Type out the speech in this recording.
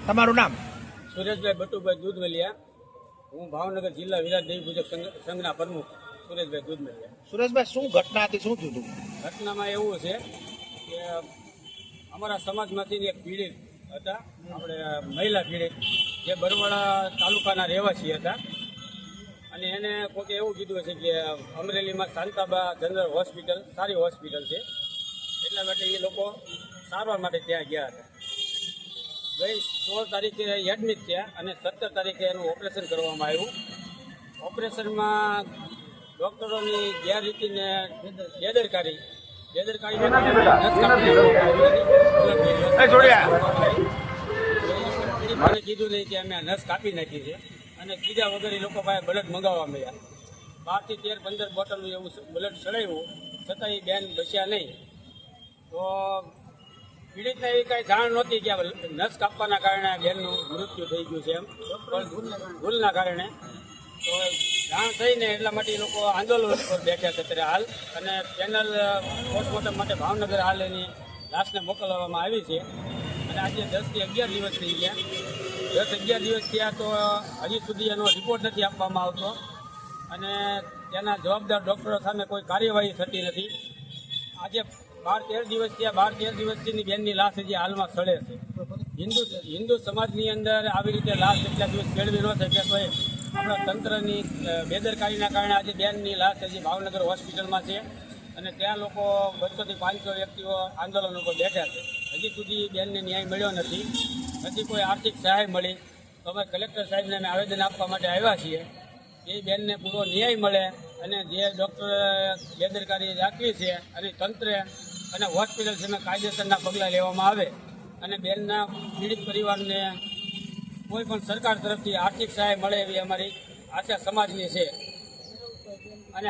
તમારું નામ? સુરેશભાઈ બટુભાઈ દૂધમલિયા. હું ભાવનગર જિલ્લા વિરાટ દેવી પૂજક સંઘના પ્રમુખ સુરેશભાઈ દૂધમલિયા. સુરેશભાઈ, શું ઘટના હતી, શું થયું હતું? ઘટનામાં એવું છે કે અમારા સમાજમાંથી એક પીડિત હતા, આપણે મહિલા પીડિત, જે બરવાડા તાલુકાના રહેવાસી હતા. અને એને કોકે એવું કીધું છે કે અમરેલીમાં શાંતાબા જનરલ હોસ્પિટલ સારી હોસ્પિટલ છે, એટલા માટે એ લોકો સારવાર માટે ત્યાં ગયા હતા. ગઈ 16 તારીખે એડમિટ થયા અને 17 તારીખે એનું ઓપરેશન કરવામાં આવ્યું. ઓપરેશનમાં ડૉક્ટરોની ગેરરીતિને બેદરકારીને મને કીધું નહીં કે અમે નસ કાપી નાખી છે અને કીધા વગર એ લોકો પાસે બ્લડ મંગાવવા મળ્યા. 12 થી 13-15 બોટલનું એવું બ્લડ ચડાવ્યું, છતાં એ બેન બચ્યા નહીં. તો પીડિતને એવી કાંઈ જાણ નહોતી કે નસ કાપવાના કારણે બેનનું મૃત્યુ થઈ ગયું છે, એમ પણ ભૂલના કારણે. તો જાણ થઈને એટલા માટે એ લોકો આંદોલન પર બેઠ્યા છે અત્યારે હાલ. અને પેનલ પોસ્ટમોર્ટમ માટે ભાવનગર હાલ એની લાશને મોકલવામાં આવી છે. અને આજે 10 થી 11 દિવસ થઈ ગયા. 10-11 દિવસ થયા તો હજી સુધી એનો રિપોર્ટ નથી આપવામાં આવતો અને તેના જવાબદાર ડૉક્ટરો સામે કોઈ કાર્યવાહી થતી નથી. આજે 12-13 દિવસ થયા. 12-13 દિવસથી બેનની લાશ હજી હાલમાં સડે છે. હિન્દુ સમાજની અંદર આવી રીતે લાશ એટલા દિવસ કેળવી ન શકે તો આપણા તંત્રની બેદરકારીના કારણે આજે બેનની લાશ હજી ભાવનગર હોસ્પિટલમાં છે અને ત્યાં લોકો 200 થી 500 વ્યક્તિઓ આંદોલન ઉપર બેઠા છે. હજી સુધી બેનને ન્યાય મળ્યો નથી. હજી કોઈ આર્થિક સહાય મળી તો અમે કલેક્ટર સાહેબને અમે આવેદન આપવા માટે આવ્યા છીએ. એ બેનને પૂરો ન્યાય મળે અને જે ડૉક્ટરે બેદરકારી રાખવી છે અને તંત્રે અને હોસ્પિટલ સામે કાયદેસરના પગલાં લેવામાં આવે અને બેનના પીડિત પરિવારને કોઈ પણ સરકાર તરફથી આર્થિક સહાય મળે એવી અમારી આશા સમાજની છે. અને